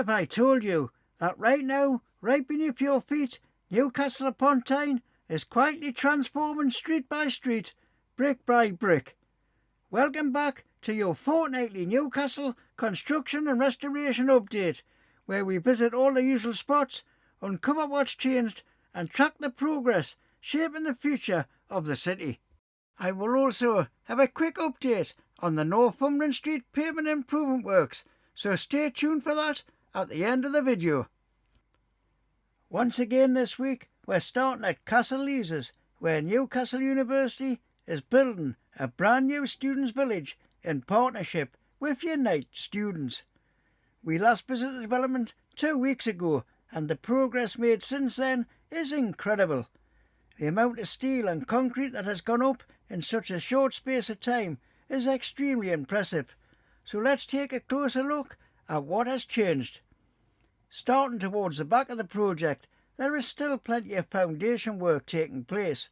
if I told you that right now, right beneath your feet, Newcastle upon Tyne is quietly transforming street by street, brick by brick. Welcome back to your fortnightly Newcastle construction and restoration update, where we visit all the usual spots, uncover what's changed and track the progress shaping the future of the city. I will also have a quick update on the Northumberland Street pavement improvement works, so stay tuned for that at the end of the video. Once again this week we're starting at Castle Leazes, where Newcastle University is building a brand new students' village in partnership with Unite students. We last visited the development 2 weeks ago, and the progress made since then is incredible. The amount of steel and concrete that has gone up in such a short space of time is extremely impressive. So let's take a closer look at what has changed. Starting towards the back of the project, there is still plenty of foundation work taking place.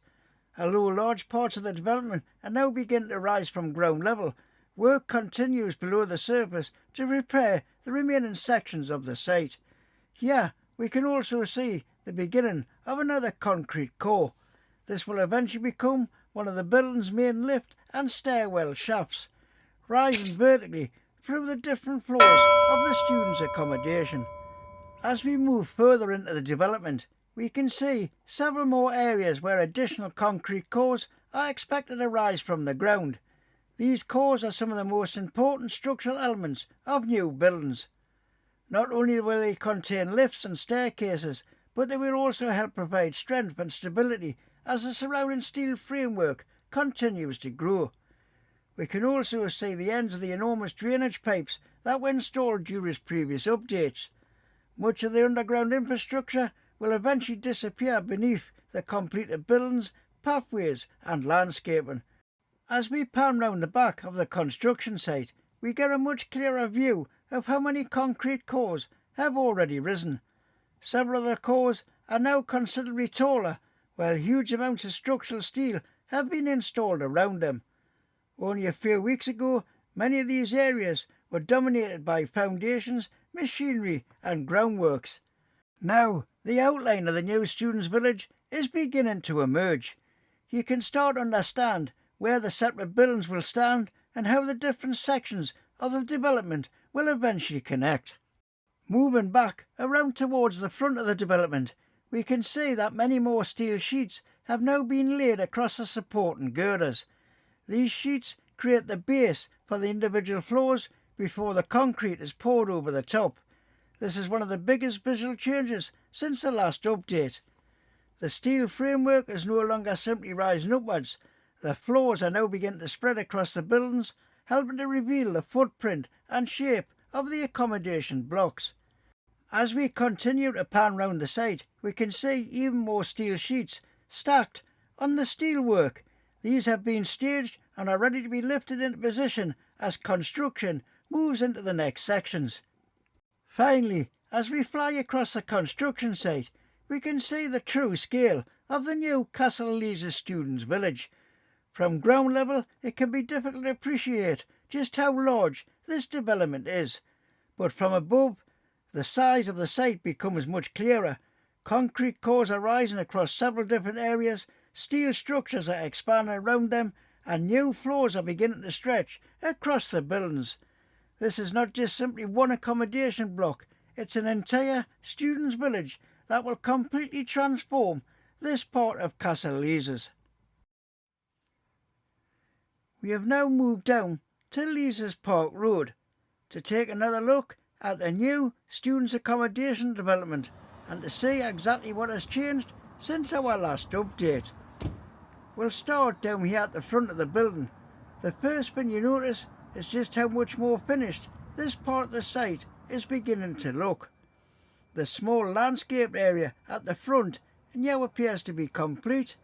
Although large parts of the development are now beginning to rise from ground level, work continues below the surface to repair the remaining sections of the site. Here we can also see the beginning of another concrete core. This will eventually become one of the building's main lift and stairwell shafts, rising vertically through the different floors of the students' accommodation. As we move further into the development, we can see several more areas where additional concrete cores are expected to rise from the ground. These cores are some of the most important structural elements of new buildings. Not only will they contain lifts and staircases, but they will also help provide strength and stability as the surrounding steel framework continues to grow. We can also see the ends of the enormous drainage pipes that were installed during previous updates. Much of the underground infrastructure will eventually disappear beneath the completed buildings, pathways and landscaping. As we pan round the back of the construction site, we get a much clearer view of how many concrete cores have already risen. Several of the cores are now considerably taller, while huge amounts of structural steel have been installed around them. Only a few weeks ago, many of these areas were dominated by foundations, machinery and groundworks. Now, the outline of the new students' village is beginning to emerge. You can start to understand where the separate buildings will stand and how the different sections of the development will eventually connect. Moving back around towards the front of the development, we can see that many more steel sheets have now been laid across the supporting girders. These sheets create the base for the individual floors before the concrete is poured over the top. This is one of the biggest visual changes since the last update. The steel framework is no longer simply rising upwards. The floors are now beginning to spread across the buildings, helping to reveal the footprint and shape of the accommodation blocks. As we continue to pan round the site, we can see even more steel sheets stacked on the steelwork. These have been staged and are ready to be lifted into position as construction moves into the next sections. Finally, as we fly across the construction site, we can see the true scale of the new Castle Leazes students' village. From ground level, it can be difficult to appreciate just how large this development is, but from above, the size of the site becomes much clearer. Concrete cores are rising across several different areas, steel structures are expanding around them, and new floors are beginning to stretch across the buildings. This is not just simply one accommodation block, it's an entire students' village that will completely transform this part of Castle Leazes. We have now moved down to Leazes Park Road to take another look at the new students' accommodation development and to see exactly what has changed since our last update. We'll start down here at the front of the building. The first thing you notice is just how much more finished this part of the site is beginning to look. The small landscape area at the front now appears to be complete.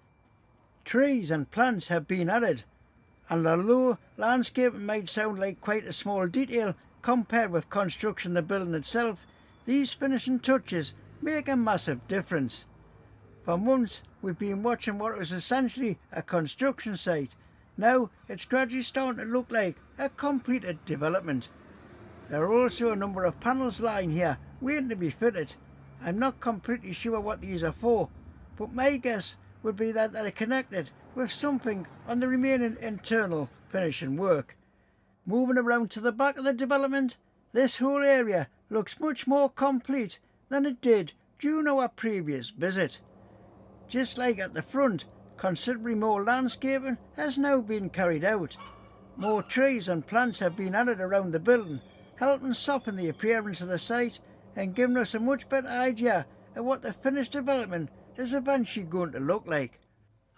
Trees and plants have been added, and although landscaping might sound like quite a small detail compared with construction of the building itself, these finishing touches make a massive difference. For months we've been watching what was essentially a construction site. Now it's gradually starting to look like a completed development. There are also a number of panels lying here waiting to be fitted. I'm not completely sure what these are for, but my guess would be that they're connected with something on the remaining internal finishing work. Moving around to the back of the development, this whole area looks much more complete than it did during our previous visit. Just like at the front, considerably more landscaping has now been carried out. More trees and plants have been added around the building, helping soften the appearance of the site and giving us a much better idea of what the finished development is eventually going to look like.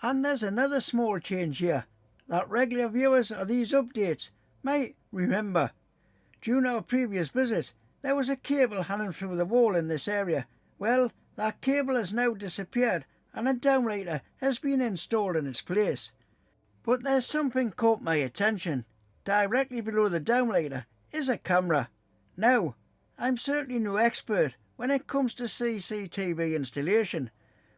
And there's another small change here that regular viewers of these updates might remember. During our previous visit, there was a cable hanging through the wall in this area. Well, that cable has now disappeared and a downlighter has been installed in its place. But there's something caught my attention. Directly below the downlighter is a camera. Now, I'm certainly no expert when it comes to CCTV installation,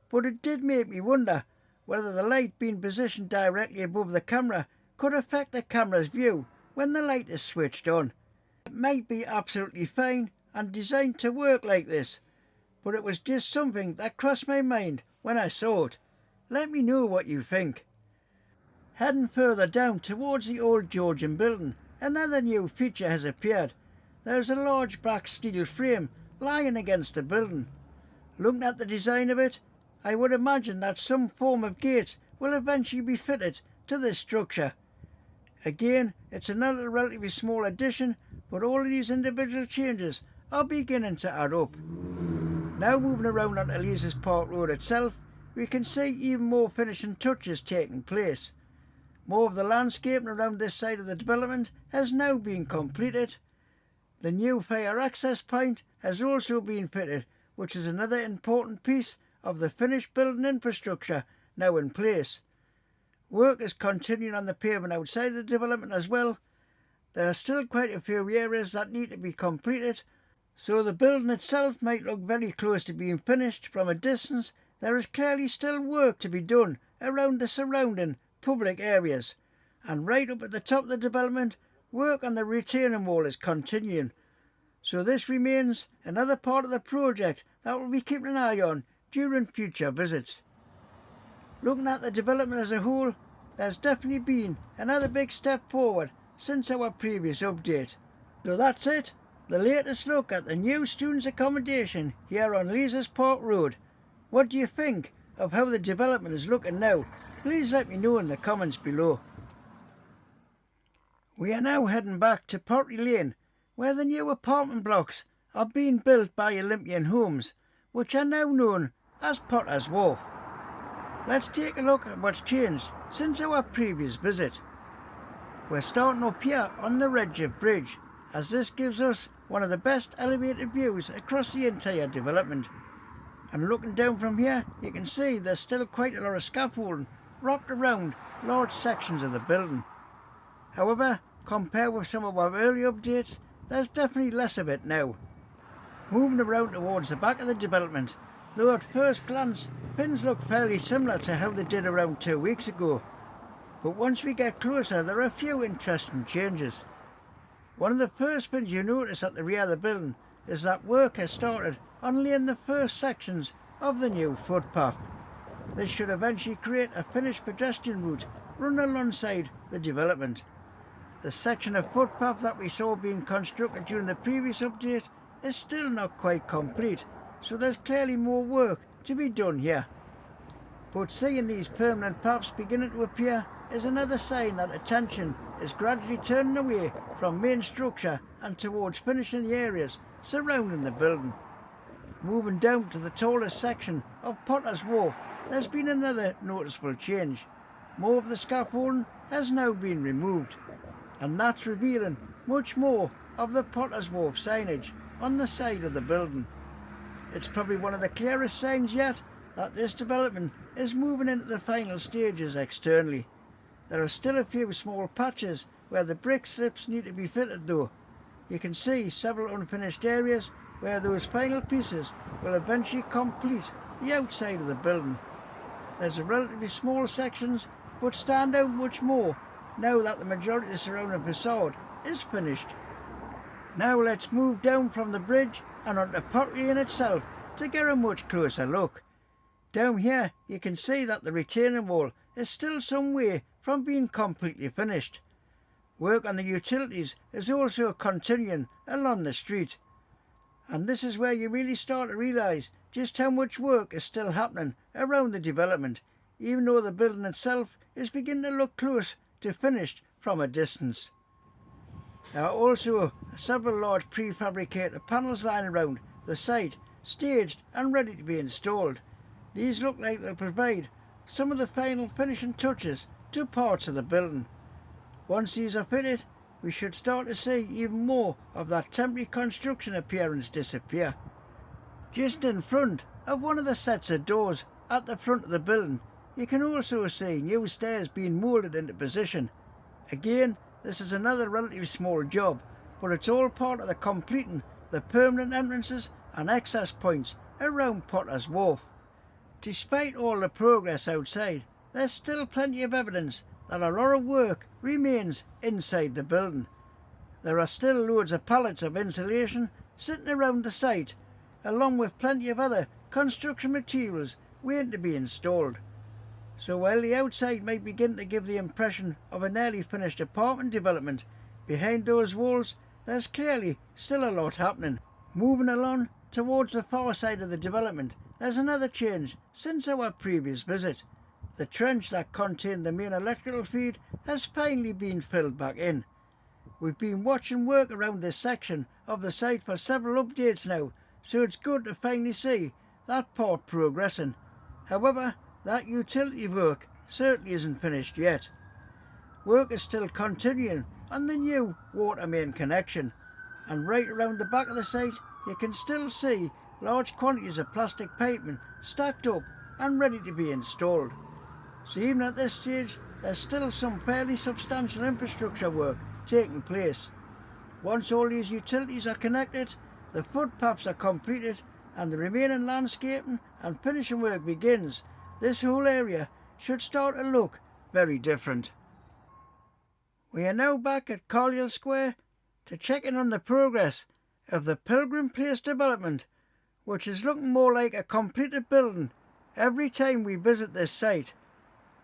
but it did make me wonder whether the light being positioned directly above the camera could affect the camera's view when the light is switched on. It might be absolutely fine and designed to work like this, but it was just something that crossed my mind when I saw it. Let me know what you think. Heading further down towards the old Georgian building, another new feature has appeared. There's a large black steel frame lying against the building. Looking at the design of it, I would imagine that some form of gates will eventually be fitted to this structure. Again, it's another relatively small addition, but all of these individual changes are beginning to add up. Now moving around onto Leazes Park Road itself, we can see even more finishing touches taking place. More of the landscaping around this side of the development has now been completed. The new fire access point has also been fitted, which is another important piece of the finished building infrastructure now in place. Work is continuing on the pavement outside the development as well. There are still quite a few areas that need to be completed, so the building itself might look very close to being finished from a distance. There is clearly still work to be done around the surrounding public areas, and right up at the top of the development, work on the retaining wall is continuing. So this remains another part of the project that we'll be keeping an eye on during future visits. Looking at the development as a whole, there's definitely been another big step forward since our previous update. So that's it, the latest look at the new students' accommodation here on Leazes Park Road. What do you think of how the development is looking now? Please let me know in the comments below. We are now heading back to Pottery Lane, where the new apartment blocks are being built by Olympian Homes, which are now known as Potter's Wharf. Let's take a look at what's changed since our previous visit. We're starting up here on the Redcliffe Bridge, as this gives us one of the best elevated views across the entire development. And looking down from here, you can see there's still quite a lot of scaffolding wrapped around large sections of the building. However, compared with some of our early updates, there's definitely less of it now. Moving around towards the back of the development, though at first glance things look fairly similar to how they did around 2 weeks ago, but once we get closer there are a few interesting changes. One of the first things you notice at the rear of the building is that work has started on laying the first sections of the new footpath. This should eventually create a finished pedestrian route running alongside the development. The section of footpath that we saw being constructed during the previous update is still not quite complete, so there's clearly more work to be done here. But seeing these permanent paths beginning to appear is another sign that attention is gradually turning away from main structure and towards finishing the areas surrounding the building. Moving down to the tallest section of Potter's Wharf, there's been another noticeable change. More of the scaffolding has now been removed, and that's revealing much more of the Potter's Wharf signage on the side of the building. It's probably one of the clearest signs yet that this development is moving into the final stages externally. There are still a few small patches where the brick slips need to be fitted though. You can see several unfinished areas where those final pieces will eventually complete the outside of the building. There's a relatively small sections but stand out much more now that the majority of the surrounding facade is finished. Now let's move down from the bridge and onto Pottery Lane itself to get a much closer look. Down here you can see that the retaining wall is still some way from being completely finished. Work on the utilities is also continuing along the street. And this is where you really start to realise just how much work is still happening around the development, even though the building itself is beginning to look close to finished from a distance. There are also several large prefabricated panels lying around the site, staged and ready to be installed. These look like they'll provide some of the final finishing touches to parts of the building. Once these are fitted, we should start to see even more of that temporary construction appearance disappear. Just in front of one of the sets of doors at the front of the building, you can also see new stairs being moulded into position. Again, this is another relatively small job, but it's all part of the completing the permanent entrances and access points around Potter's Wharf. Despite all the progress outside, there's still plenty of evidence that a lot of work remains inside the building. There are still loads of pallets of insulation sitting around the site, along with plenty of other construction materials waiting to be installed. So while the outside might begin to give the impression of a nearly finished apartment development, behind those walls there's clearly still a lot happening. Moving along towards the far side of the development, there's another change since our previous visit. The trench that contained the main electrical feed has finally been filled back in. We've been watching work around this section of the site for several updates now, so it's good to finally see that part progressing. However, that utility work certainly isn't finished yet. Work is still continuing on the new water main connection, and right around the back of the site you can still see large quantities of plastic piping stacked up and ready to be installed. So even at this stage, there's still some fairly substantial infrastructure work taking place. Once all these utilities are connected, the footpaths are completed and the remaining landscaping and finishing work begins, this whole area should start to look very different. We are now back at Carliol Square to check in on the progress of the Pilgrim Place development, which is looking more like a completed building every time we visit this site.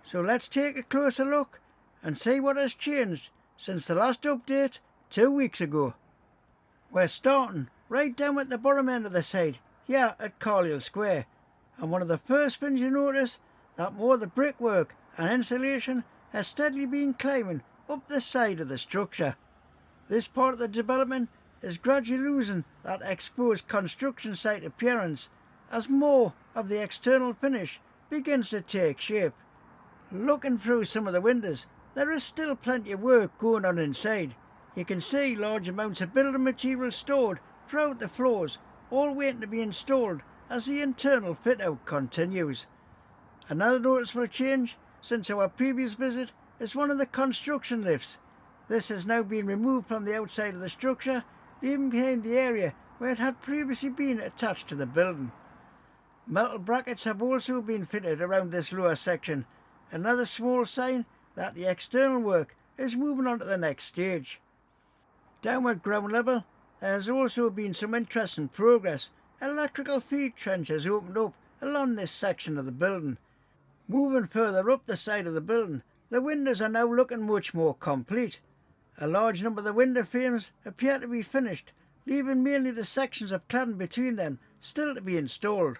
So let's take a closer look and see what has changed since the last update 2 weeks ago. We're starting right down at the bottom end of the site here at Carliol Square, and one of the first things you notice that more of the brickwork and insulation has steadily been climbing up the side of the structure. This part of the development is gradually losing that exposed construction site appearance as more of the external finish begins to take shape. Looking through some of the windows, there is still plenty of work going on inside. You can see large amounts of building material stored throughout the floors, all waiting to be installed as the internal fit-out continues. Another noticeable change since our previous visit is one of the construction lifts. This has now been removed from the outside of the structure, leaving behind the area where it had previously been attached to the building. Metal brackets have also been fitted around this lower section, another small sign that the external work is moving on to the next stage. Down at ground level, there has also been some interesting progress. Electrical feed trenches opened up along this section of the building. Moving further up the side of the building, the windows are now looking much more complete. A large number of the window frames appear to be finished, leaving mainly the sections of cladding between them still to be installed.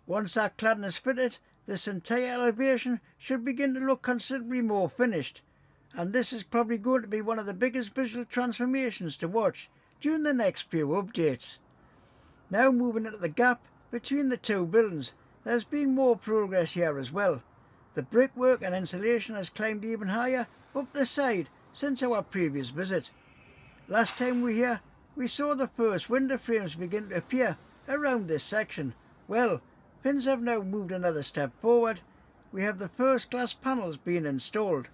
Once that cladding is fitted, this entire elevation should begin to look considerably more finished, and this is probably going to be one of the biggest visual transformations to watch during the next few updates. Now moving into the gap between the two buildings, there's been more progress here as well. The brickwork and insulation has climbed even higher up the side since our previous visit. Last time we were here, we saw the first window frames begin to appear around this section. Well, things have now moved another step forward. We have the first glass panels being installed.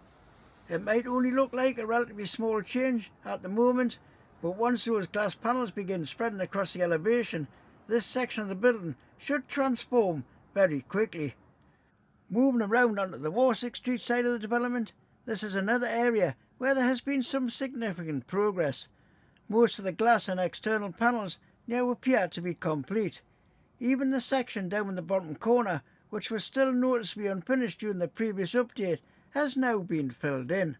It might only look like a relatively small change at the moment, but once those glass panels begin spreading across the elevation, this section of the building should transform very quickly. Moving around onto the Warwick Street side of the development, this is another area where there has been some significant progress. Most of the glass and external panels now appear to be complete. Even the section down in the bottom corner, which was still noticeably unfinished during the previous update, has now been filled in.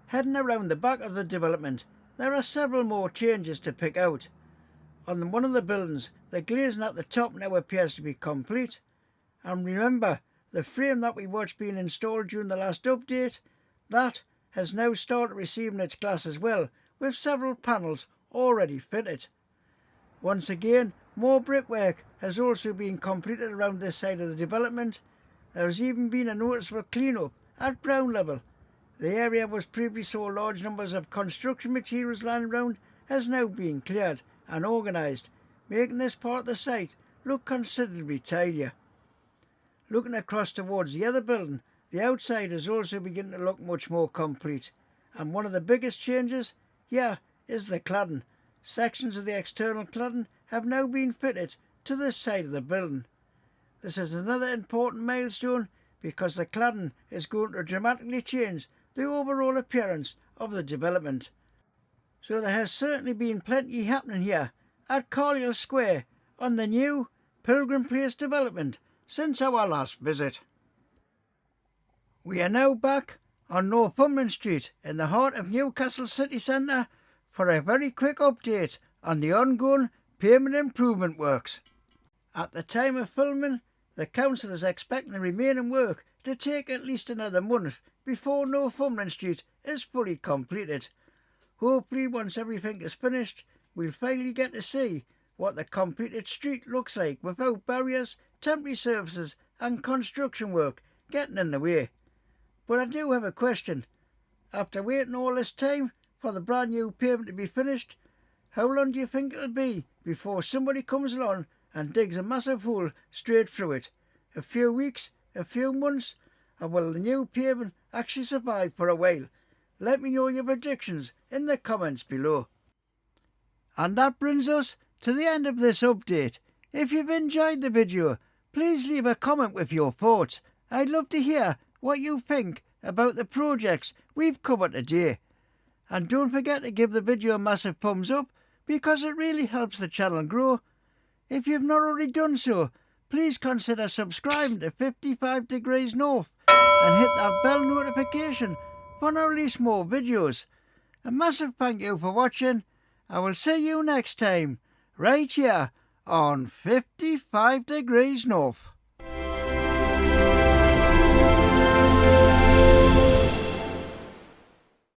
Heading around the back of the development, there are several more changes to pick out. On one of the buildings, the glazing at the top now appears to be complete. And remember, the frame that we watched being installed during the last update, that has now started receiving its glass as well, with several panels already fitted. Once again, more brickwork has also been completed around this side of the development. There has even been a noticeable clean-up at ground level. The area was previously saw large numbers of construction materials lying around has now been cleared and organised, making this part of the site look considerably tidier. Looking across towards the other building, the outside is also beginning to look much more complete, and one of the biggest changes here is the cladding. Sections of the external cladding have now been fitted to this side of the building. This is another important milestone because the cladding is going to dramatically change the overall appearance of the development. So there has certainly been plenty happening here at Carliol Square on the new Pilgrim Place development since our last visit. We are now back on Northumberland Street in the heart of Newcastle city centre for a very quick update on the ongoing pavement improvement works. At the time of filming, the council is expecting the remaining work to take at least another month before Northumberland Street is fully completed. Hopefully once everything is finished, we'll finally get to see what the completed street looks like without barriers, temporary surfaces and construction work getting in the way. But I do have a question. After waiting all this time for the brand new pavement to be finished, how long do you think it'll be before somebody comes along and digs a massive hole straight through it? A few weeks? A few months? Or will the new pavement actually survive for a while? Let me know your predictions in the comments below. And that brings us to the end of this update. If you've enjoyed the video, please leave a comment with your thoughts. I'd love to hear what you think about the projects we've covered today. And don't forget to give the video a massive thumbs up because it really helps the channel grow. If you've not already done so, please consider subscribing to 55 Degrees North and hit that bell notification when I release more videos. A massive thank you for watching. I will see you next time, right here on 55 Degrees North.